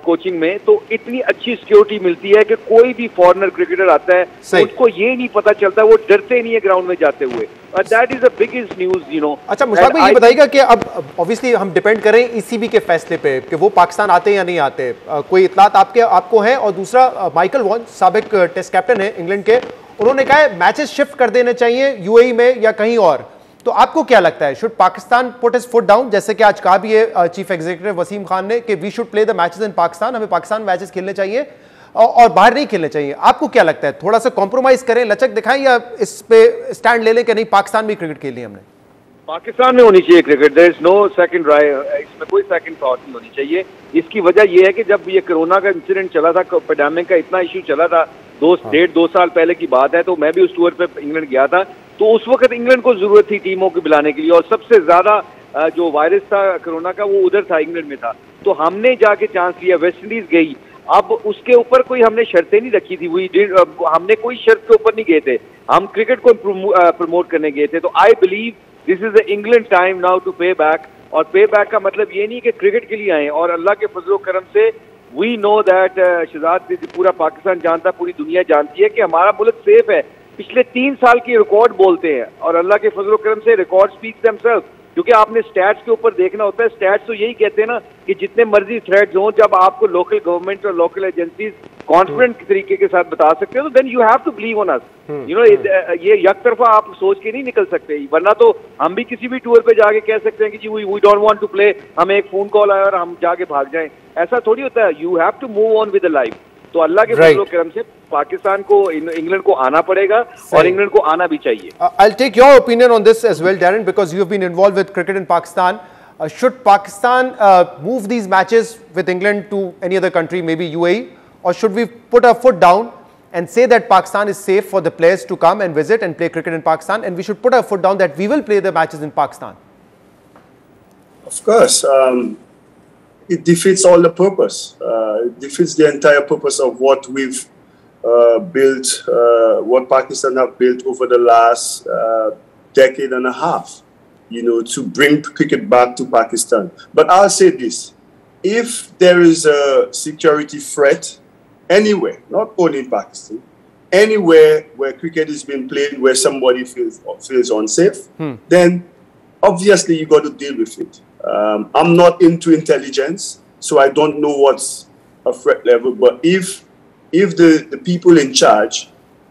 कोचिंग में, तो इतनी अच्छी सिक्योरिटी मिलती है कि कोई भी फॉरेनर क्रिकेटर आता है उसको ये नहीं पता चलता, वो डरते नहीं है ग्राउंड में जाते हुए. That is the biggest news. अच्छा मुश्ताक भाई, ये बताइएगा कि अब ऑब्वियसली हम डिपेंड करें ईसीबी के फैसले पे कि वो पाकिस्तान आते हैं या नहीं आते. कोई इतलात आपको है? और दूसरा, माइकल वॉन साबिक टेस्ट कैप्टन है इंग्लैंड के, उन्होंने कहा है मैचेस शिफ्ट कर देने चाहिए यूएई में या कहीं और. तो आपको क्या लगता है, should Pakistan put his foot down, जैसे कि आज कहा भी है चीफ एग्जीक्यूटिव वसीम खान ने कि we should play the matches in Pakistan, हमें पाकिस्तान मैचेस खेलने चाहिए और बाहर नहीं खेलने चाहिए. आपको क्या लगता है, थोड़ा सा कॉम्प्रोमाइज करें, लचक दिखाएं, या इस पे स्टैंड ले लें कि नहीं पाकिस्तान में क्रिकेट खेलनी है हमने? पाकिस्तान में होनी चाहिए cricket. There is no second राय, इसमें कोई सेकंड थॉट नहीं होनी चाहिए. इसकी वजह यह है कि जब ये कोरोना का इंसिडेंट चला था, पेंडेमिक का इतना इशू चला था, 1.5-2 साल पहले की बात है, तो मैं भी उस टूर पे इंग्लैंड गया था. तो उस वक्त इंग्लैंड को जरूरत थी टीमों को बुलाने के लिए, और सबसे ज्यादा जो वायरस था कोरोना का वो उधर था, इंग्लैंड में था. तो हमने जाके चांस लिया, वेस्ट इंडीज गई. अब उसके ऊपर कोई हमने शर्तें नहीं रखी थी, हमने कोई शर्त के ऊपर नहीं गए थे, हम क्रिकेट को प्रमोट करने गए थे. तो I believe this is the England time now to pay back. और पे बैक का मतलब ये नहीं कि क्रिकेट के लिए आए, और अल्लाह के फजल करम से वी नो दैट, शहजाद, पूरा पाकिस्तान जानता, पूरी दुनिया जानती है कि हमारा मुल्क सेफ है. पिछले 3 साल की रिकॉर्ड बोलते हैं, और अल्लाह के फजल करम से रिकॉर्ड स्पीक्स देमसेल्फ. क्योंकि आपने स्टैट्स के ऊपर देखना होता है. स्टैट्स तो यही कहते हैं ना कि जितने मर्जी थ्रेड्स हों, जब आपको लोकल गवर्नमेंट और लोकल एजेंसीज कॉन्फिडेंट तरीके के साथ बता सकते हो, तो then you have to believe on us. ये एक तरफा आप सोच के नहीं निकल सकते, वरना तो हम भी किसी भी टूर पे जाके कह सकते हैं कि जी we don't want to play, हमें एक फोन कॉल आया और हम जाके भाग जाएं. ऐसा थोड़ी होता है. You have to move on with life. तो अल्लाह के फजल करम से पाकिस्तान को, इंग्लैंड को आना पड़ेगा, और इंग्लैंड को आना भी चाहिए. I'll take your opinion on this as well, Darren, because you have been involved with cricket in Pakistan. Should Pakistan move these matches with England to any other country, maybe UAE, or should we put our foot down and say that Pakistan is safe for the players to come and visit and play cricket in Pakistan, and we should put our foot down that we will play the matches in Pakistan? Of course. It defeats all the purpose. It defeats the entire purpose of what we've built, what Pakistan have built over the last decade and a half, to bring cricket back to Pakistan. But I'll say this: if there is a security threat anywhere, not only in Pakistan, anywhere where cricket is being played, where somebody feels unsafe, then obviously you got to deal with it. I'm not into intelligence, so I don't know what's a threat level. But if the people in charge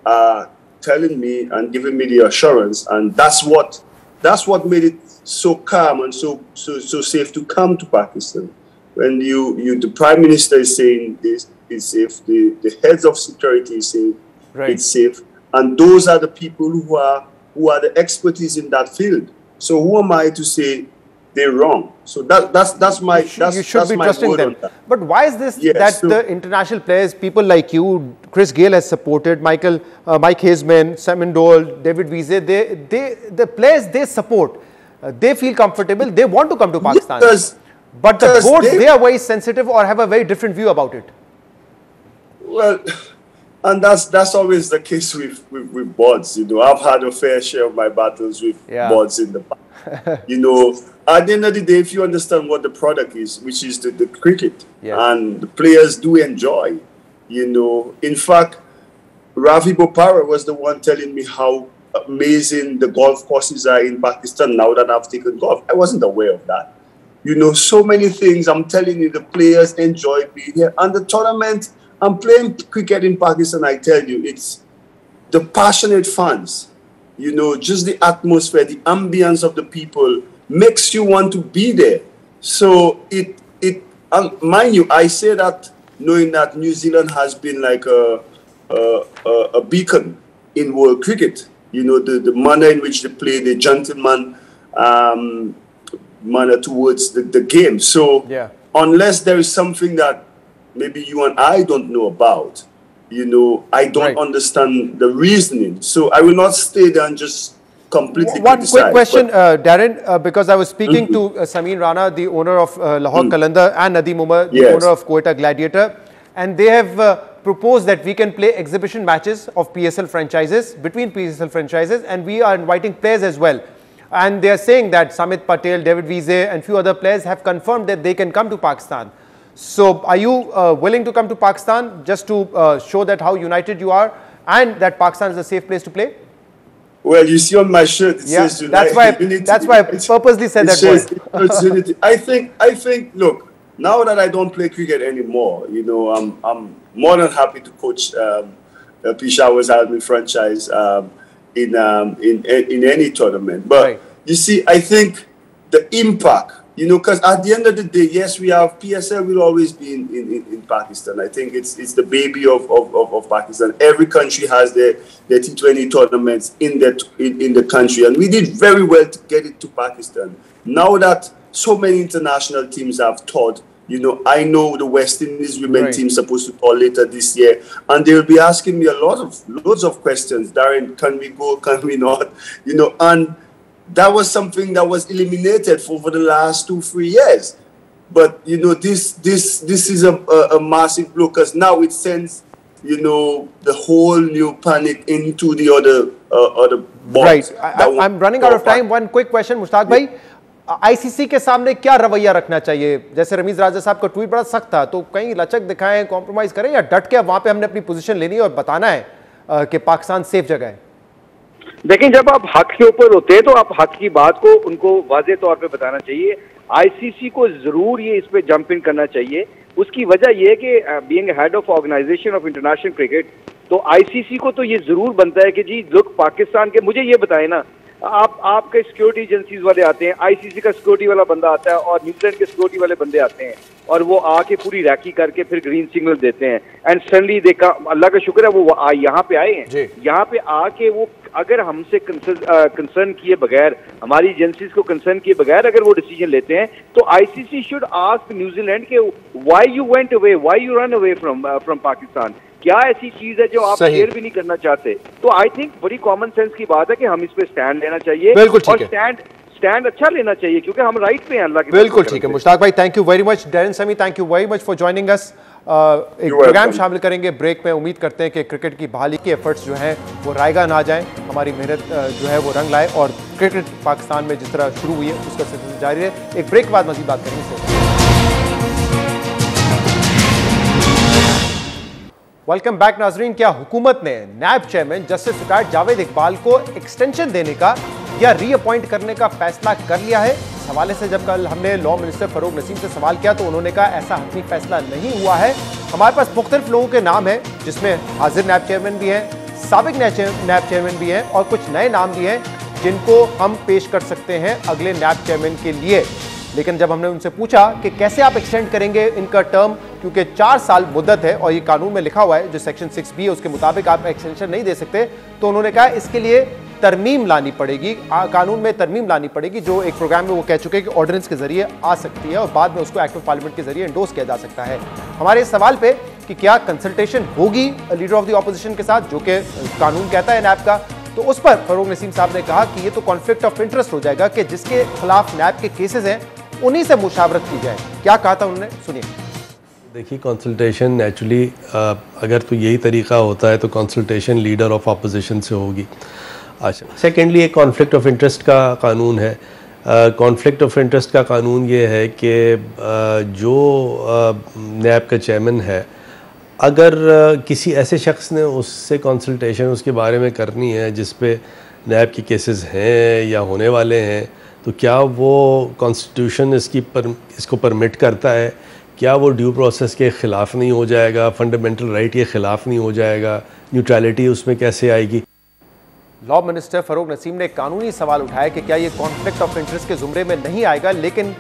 are telling me and giving me the assurance, and that's what made it so calm and so safe to come to Pakistan. When the Prime Minister is saying this is safe, the heads of security is saying it's safe, and those are the people who are the expertise in that field. So who am I to say they're wrong? So that's my you should be trusting them. But why is this that the international players, people like you, Chris Gayle has supported, Mike Hazeman, Simon Dole, David Wiese, the players they support, they feel comfortable, they want to come to Pakistan. But the boards, they are very sensitive or have a very different view about it. Well, and that's always the case with boards. I've had a fair share of my battles with boards in the past. At the end of the day, if you understand what the product is, which is the cricket, and the players do enjoy, in fact, Ravi Bopara was the one telling me how amazing the golf courses are in Pakistan now that I've taken golf. I wasn't aware of that. So many things. I'm telling you, the players enjoy being here. And the tournament, I'm playing cricket in Pakistan, I tell you, it's the passionate fans, just the atmosphere, the ambience of the people makes you want to be there. So mind you, I say that knowing that New Zealand has been like a beacon in world cricket. The manner in which they play, the gentleman manner towards the game. So unless there is something that maybe you and I don't know about, I don't understand the reasoning. So I will not stay there and just completely One criticize. quick question, Darren, because I was speaking to Sameen Rana, the owner of Lahore Qalandar, and Nadeem Umar, the owner of Quetta Gladiator, and they have proposed that we can play exhibition matches of PSL franchises, between PSL franchises, and we are inviting players as well. And they are saying that Samit Patel, David Wiese, and few other players have confirmed that they can come to Pakistan. So are you willing to come to Pakistan just to show that how united you are and that Pakistan is a safe place to play? Well, you see on my shirt, it says unity. That's why I purposely said that word. I think, look, now that I don't play cricket anymore, you know, I'm more than happy to coach Peshawar's Army franchise in any tournament. But you see, I think the impact, you know, because at the end of the day, yes, we have PSL will always be in Pakistan. I think it's the baby of Pakistan. Every country has their T20 tournaments in the country, and we did very well to get it to Pakistan. Now that so many international teams have toured, you know, I know the West Indies women team is supposed to tour later this year, and they will be asking me loads of questions. Darren, can we go? Can we not? You know, and that was something that was eliminated for the last 2-3 years. But, you know, this is a massive blow, because now it sends, you know, the whole new panic into the other boards. Right. I'm running out of time. One quick question, Mushtaq bhai. ICC के सामने क्या रवैया रखना चाहिए? जैसे रमीज राजा साहब का ट्वीट बड़ा सख्त था, तो कहीं लचक दिखाएं, कॉम्प्रोमाइज करें, या डट के वहां पे हमने अपनी पोजीशन लेनी है और बताना है कि पाकिस्तान सेफ जगह है? देखिए, जब आप हक के ऊपर होते हैं तो आप हक की बात को उनको वाज़ेह तौर पे बताना चाहिए। आईसीसी को जरूर ये इस पे जंप इन करना चाहिए। उसकी वजह यह है कि being head of organization of international cricket, तो आईसीसी को तो ये जरूर बनता है कि जी लुक, पाकिस्तान के, मुझे ये बताएं ना, आपके सिक्योरिटी एजेंसीज वाले आते हैं, आईसीसी का सिक्योरिटी वाला बंदा आता है और न्यूजीलैंड के सिक्योरिटी वाले बंदे आते हैं, और वो आके पूरी रैकी करके फिर ग्रीन सिग्नल देते हैं, एंड सडनली देखा, अल्लाह का शुक्र है वो यहाँ पे आए हैं। यहाँ पे आके वो अगर हमसे कंसर्न किए बगैर, हमारी एजेंसीज को कंसर्न किए बगैर अगर वो डिसीजन लेते हैं, तो आईसीसी शुड आस्क न्यूजीलैंड के why you went away, why you run away from Pakistan. क्या ऐसी चीज है जो आप शेयर भी नहीं करना चाहते? तो आई थिंक बड़ी कॉमन सेंस की बात है कि हम इस पे स्टैंड लेना चाहिए, और स्टैंड अच्छा लेना चाहिए, क्योंकि हम राइट पे हैं अल्लाह की। बिल्कुल ठीक है मुश्ताक भाई, thank you very much. Darren Sammy, thank you very much for joining us. एक प्रोग्राम शामिल करेंगे ब्रेक में। उम्मीद करते हैं कि क्रिकेट की बहाली के एफर्ट्स जो हैं वो रायगा ना जाएं, हमारी मेहनत जो है वो रंग लाए, और क्रिकेट पाकिस्तान में जिस तरह शुरू हुई है उसका सिलसिला जारी रहे। एक ब्रेक के बाद मज़ीद बात करेंगे। वेलकम बैक नाजरीन। क्या हुकूमत ने NAB chairman justice retired Javed Iqbal को एक्सटेंशन देने का या रीअपॉइंट करने का फैसला कर लिया है? इस हवाले से जब कल हमने लॉ मिनिस्टर फरूक नसीम से सवाल किया तो उन्होंने कहा ऐसा हतमी फैसला नहीं हुआ है। हमारे पास मुख्तलिफ लोगों के नाम हैं, जिसमें हाजिर नैब चेयरमैन भी हैं, साबिक नैब चेयरमैन भी हैं, और कुछ नए नाम भी हैं जिनको हम पेश कर सकते हैं अगले नैब चेयरमैन के लिए। लेकिन जब हमने उनसे पूछा कि कैसे आप एक्सटेंड करेंगे इनका टर्म, क्योंकि 4 साल मुद्दत है और ये कानून में लिखा हुआ है जो सेक्शन 6B है उसके मुताबिक आप एक्सटेंशन नहीं दे सकते, तो उन्होंने कहा इसके लिए तरमीम लानी पड़ेगी, कानून में तरमीम लानी पड़ेगी, जो एक प्रोग्राम में वो कह चुके हैं कि ऑर्डिनेंस के जरिए आ सकती है और बाद में उसको एक्ट ऑफ पार्लियामेंट के जरिए एंडोर्स किया जा सकता है। हमारे इस सवाल पे कि क्या कंसल्टेशन होगी लीडर ऑफ द ऑपोजिशन के साथ, जो कि कानून कहता है नैब का, तो उस पर फरूक नसीम साहब ने कहा कि ये तो कॉन्फ्लिक्ट ऑफ इंटरेस्ट हो जाएगा कि जिसके खिलाफ नैब के केसेस हैं उन्हीं से मुशावरत की जाए। क्या कहा था उन्होंने, सुनिए। देखिए, कंसल्टेशन नेचुरली अगर तो यही तरीका होता है तो कंसल्टेशन लीडर ऑफ अपोजिशन से होगी। अच्छा, सेकेंडली एक कॉन्फ्लिक्ट ऑफ इंटरेस्ट का कानून है। कॉन्फ्लिक्ट ऑफ इंटरेस्ट का कानून ये है कि जो नैब का चेयरमैन है, अगर किसी ऐसे शख्स ने उससे कंसल्टेशन उसके बारे में करनी है जिस पे नैब के केसेस हैं या होने वाले हैं, तो क्या वो कॉन्स्टिट्यूशन इसको परमिट करता है? क्या वो ड्यू प्रोसेस के ख़िलाफ़ नहीं हो जाएगा? फंडामेंटल राइट के ख़िलाफ़ नहीं हो जाएगा? न्यूट्रलिटी उसमें कैसे आएगी? लॉ मिनिस्टर फरूक नसीम ने कानूनी सवाल उठाया कि क्या ये कॉन्फ्लिक्ट ऑफ इंटरेस्ट के जुमरे में नहीं आएगा, लेकिन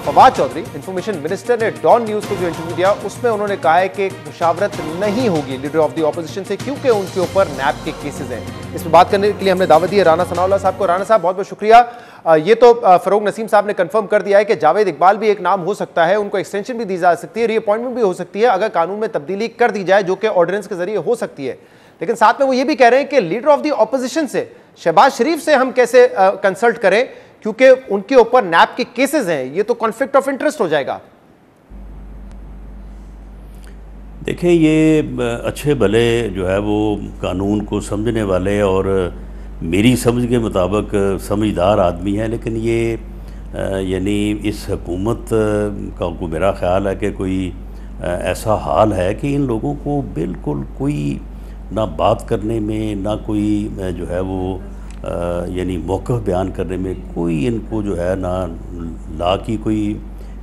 फवाद चौधरी इंफॉर्मेशन मिनिस्टर ने डॉन न्यूज़ को जो इंटरव्यू दिया उसमें उन्होंने कहा है कि मुशावरत नहीं होगी लीडर ऑफ द ऑपोजिशन से, क्योंकि उनके ऊपर नैब के केसेस हैं। इस पर बात करने के लिए हमने दावत दी है राना सनाउल्लाह साहब को। राना साहब, बहुत बहुत शुक्रिया। ये तो फरूक नसीम साहब ने कंफर्म कर दिया है कि जावेद इकबाल भी एक नाम हो सकता है, उनको एक्सटेंशन भी दी जा सकती है, रीअपॉइंटमेंट भी हो सकती है अगर कानून में तब्दीली कर दी जाए, जो कि ऑर्डिनेंस के जरिए हो सकती है। लेकिन साथ में वो ये भी कह रहे हैं कि लीडर ऑफ द ऑपोजिशन से शहबाज शरीफ से हम कैसे कंसल्ट करें, क्योंकि उनके ऊपर नैब के केसेस हैं, ये तो कॉन्फ्लिक्ट ऑफ इंटरेस्ट हो जाएगा। देखें, ये अच्छे भले जो है वो कानून को समझने वाले और मेरी समझ के मुताबिक समझदार आदमी है, लेकिन ये यानी इस हुकूमत का को मेरा ख्याल है कि कोई ऐसा हाल है कि इन लोगों को बिल्कुल कोई ना बात करने में, ना कोई जो है वो यानी मौक़िफ़ बयान करने में कोई इनको जो है ना ला की कोई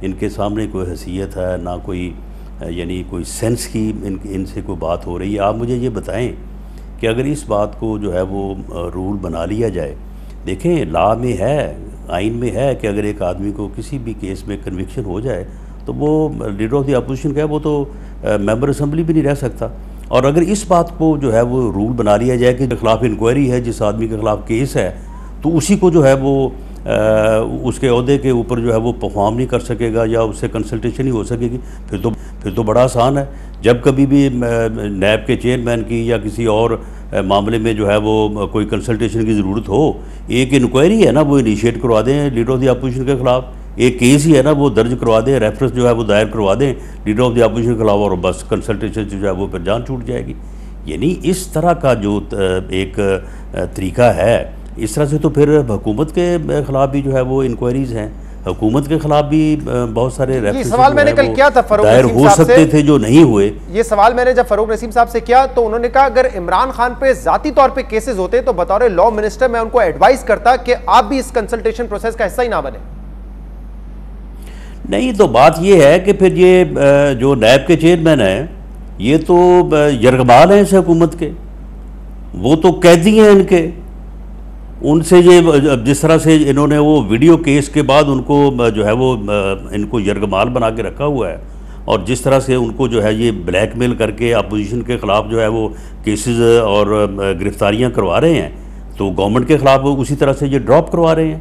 इनके सामने कोई हैसियत है, ना कोई यानी कोई सेंस की इनसे कोई बात हो रही है। आप मुझे ये बताएं कि अगर इस बात को जो है वो रूल बना लिया जाए, देखें लॉ में है, आइन में है कि अगर एक आदमी को किसी भी केस में कन्विक्शन हो जाए तो वो लीडर ऑफ द अपोजिशन का है, वो तो मेंबर असम्बली भी नहीं रह सकता। और अगर इस बात को जो है वो रूल बना लिया जाए कि खिलाफ इंक्वायरी है, जिस आदमी के खिलाफ केस है, तो उसी को जो है वो उसके अहदे के ऊपर जो है वो परफॉर्म नहीं कर सकेगा या उससे कंसल्टेशन ही हो सकेगी, फिर तो बड़ा आसान है। जब कभी भी नैब के चेयरमैन की या किसी और मामले में जो है वो कोई कंसल्टेशन की ज़रूरत हो, एक इंक्वायरी है ना वो इनिशिएट करवा दें लीडर ऑफ द अपोजिशन के खिलाफ, एक केस ही है ना वो दर्ज करवा दें, रेफरेंस जो है वो दायर करवा दें लीडर ऑफ द अपोजिशन के खिलाफ, और बस कंसल्टेशन जो है वो फिर जान छूट जाएगी। यानी इस तरह का जो एक तरीका है, इस तरह से तो फिर हुकूमत के खिलाफ भी जो है वो इंक्वायरीज हैं, हुकूमत के खिलाफ भी बहुत सारे सवाल मैंने कल किया था फरूक दायर हो सकते थे जो नहीं हुए। ये सवाल मैंने जब फरूक नसीम साहब से किया तो उन्होंने कहा अगर इमरान खान पे जाती तौर पे केसेस होते तो बतौर लॉ मिनिस्टर मैं उनको एडवाइस करता कि आप भी इस कंसल्टेशन प्रोसेस का हिस्सा ही ना बने। नहीं, तो बात ये है कि फिर ये जो नैब के चेयरमैन है ये तो यरगमाल हैं इस हुकूमत के, वो तो कैदी हैं इनके, उनसे ये जिस तरह से इन्होंने वो वीडियो केस के बाद उनको जो है वो इनको यरगमाल बना के रखा हुआ है, और जिस तरह से उनको जो है ये ब्लैकमेल करके अपोजिशन के ख़िलाफ़ जो है वो केसेस और गिरफ्तारियां करवा रहे हैं, तो गवर्नमेंट के ख़िलाफ़ वो उसी तरह से ये ड्रॉप करवा रहे हैं।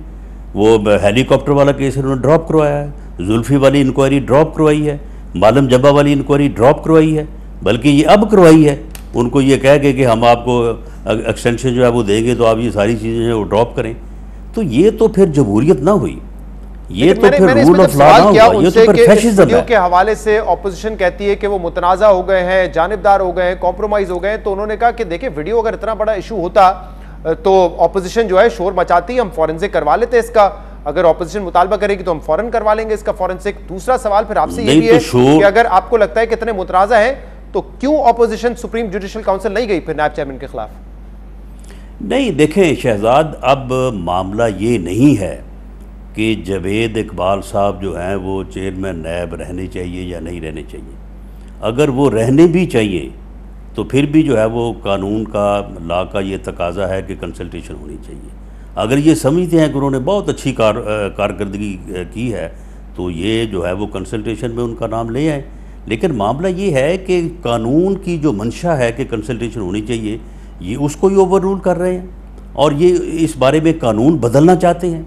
वो हेलीकॉप्टर वाला केस इन्होंने ड्रॉप करवाया है, जुल्फ़ी वाली इंक्वायरी ड्रॉप करवाई है, मालम जब्बा वाली इंक्वायरी ड्रॉप करवाई है, बल्कि ये अब करवाई है उनको ये कह के कि हम आपको एक्सटेंशन जो है वो देंगे तो आप ये सारी चीज़ें जो वो ड्रॉप करें। तो ये तो फिर जमहूरियत ना हुई, ये तो फिर रूल ऑफ लॉ ना हुआ, ये तो फिर फैशिज्म है। के हवाले से ऑपोजिशन कहती है कि वो मुतनाज़ा हो गए हैं, जानिबदार हो गए हैं, कॉम्प्रोमाइज़ हो गए हैं, तो उन्होंने कहा कि देखिए वीडियो अगर इतना बड़ा इशू होता तो ऑपोजिशन जो है शोर मचाती, हम फॉरेंसिक करवा लेते इसका, अगर ऑपोजिशन मुतालबा करेगी तो हम फौरन करवा लेंगे इसका फॉरेंसिक। दूसरा सवाल फिर आपसे ये भी है कि अगर आपको लगता है कि इतने मुतनाज़ा है तो क्यों ऑपोजिशन सुप्रीम जुडिशल काउंसिल नहीं गई फिर नैब चेयरमैन के खिलाफ? नहीं, देखें शहजाद, अब मामला ये नहीं है कि जावेद इकबाल साहब जो हैं वो चेयरमैन नैब रहने चाहिए या नहीं रहने चाहिए। अगर वो रहने भी चाहिए तो फिर भी जो है वो कानून का, लॉ का ये तकाजा है कि कंसल्टेशन होनी चाहिए। अगर ये समझते हैं कि उन्होंने बहुत अच्छी कारकर्दगी की है तो ये जो है वो कंसल्टेशन में उनका नाम ले आए। लेकिन मामला ये है कि कानून की जो मंशा है कि कंसल्टेशन होनी चाहिए, ये उसको ही ओवर रूल कर रहे हैं और ये इस बारे में कानून बदलना चाहते हैं।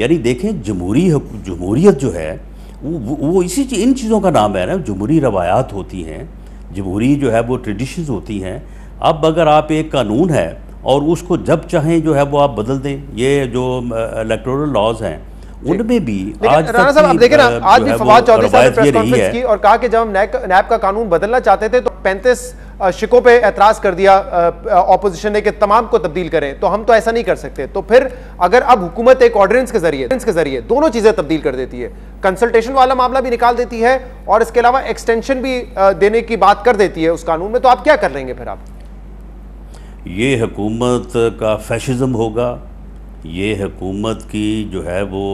यानी देखें, जमहूरियत जो है वो इसी इन चीज़ों का नाम है ना, जमहूरी रवायात होती हैं, जमहूरी जो है वो ट्रेडिशंस होती हैं। अब अगर आप एक कानून है और उसको जब चाहें जो है वो आप बदल दें, ये जो इलेक्टोरल लॉज हैं उनमें भी आज राणा साहब आप देखें ना, आज भी फवाद चौधरी साहब ने प्रेस कॉन्फ्रेंस की और कहा कि जब हम नैब का कानून बदलना चाहते थे तो 35 शिकों पे एतराज कर दिया ऑपोजिशन ने कि तमाम को तब्दील करें, तो हम तो ऐसा नहीं कर सकते। तो फिर अगर अब हुकूमत एक ऑर्डिनेंस के जरिए दोनों चीजें तब्दील कर देती है, कंसल्टेशन वाला मामला भी निकाल देती है और इसके अलावा एक्सटेंशन भी देने की बात कर देती है उस कानून में, तो आप क्या कर लेंगे फिर? आप ये हुकूमत का फैशिज्म होगा, ये हुकूमत की जो है वो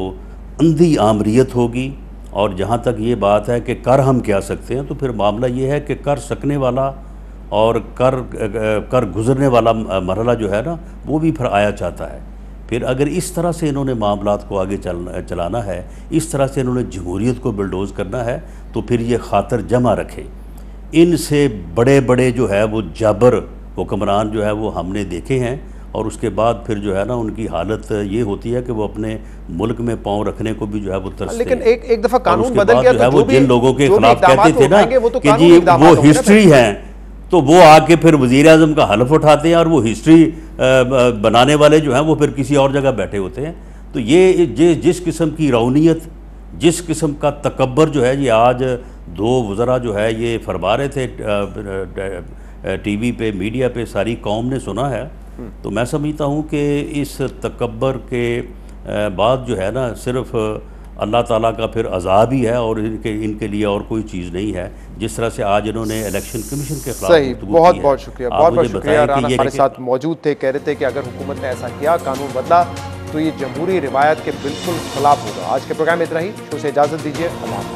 अंधी आमरीत होगी। और जहाँ तक ये बात है कि कर हम क्या सकते हैं, तो फिर मामला ये है कि कर सकने वाला और कर गुजरने वाला मरहला जो है ना वो भी फिर आया चाहता है। फिर अगर इस तरह से इन्होंने मामलात को आगे चलाना है, इस तरह से इन्होंने जमहूरियत को बिल्डोज करना है, तो फिर ये खातर जमा रखें। इनसे बड़े बड़े जो है वो जाबर हुक्मरान जो है वो हमने देखे हैं, और उसके बाद फिर जो है ना उनकी हालत ये होती है कि वो अपने मुल्क में पांव रखने को भी जो है वो तरसते हैं। लेकिन एक दफ़ा कानून बदल गया तो वो जिन लोगों के खिलाफ कहते थे ना कि जी वो हिस्ट्री है, तो वो आके फिर वज़ीर आज़म का हलफ उठाते हैं और वो हिस्ट्री बनाने वाले जो हैं वो फिर किसी और जगह बैठे होते हैं। तो ये जिस किस्म की रौनियत, जिस किस्म का तकब्बर जो है, ये आज दो वज़रा जो है ये फरमा रहे थे टीवी पे, मीडिया पे, सारी कौम ने सुना है। तो मैं समझता हूँ कि इस तकब्बर के बाद जो है ना, सिर्फ अल्लाह ताला का फिर अज़ाब ही है और इनके लिए और कोई चीज़ नहीं है। जिस तरह से आज इन्होंने इलेक्शन कमिशन के खिलाफ सही, बहुत बहुत शुक्रिया, बहुत बहुत शुक्रिया। राना हमारे साथ मौजूद थे, कह रहे थे कि अगर हुकूमत ने ऐसा किया, कानून बदला, तो ये जमहूरी रिवायत के बिल्कुल खिलाफ होगा। आज के प्रोग्राम में इतना ही, शो से इजाज़त दीजिए, अल्लाह।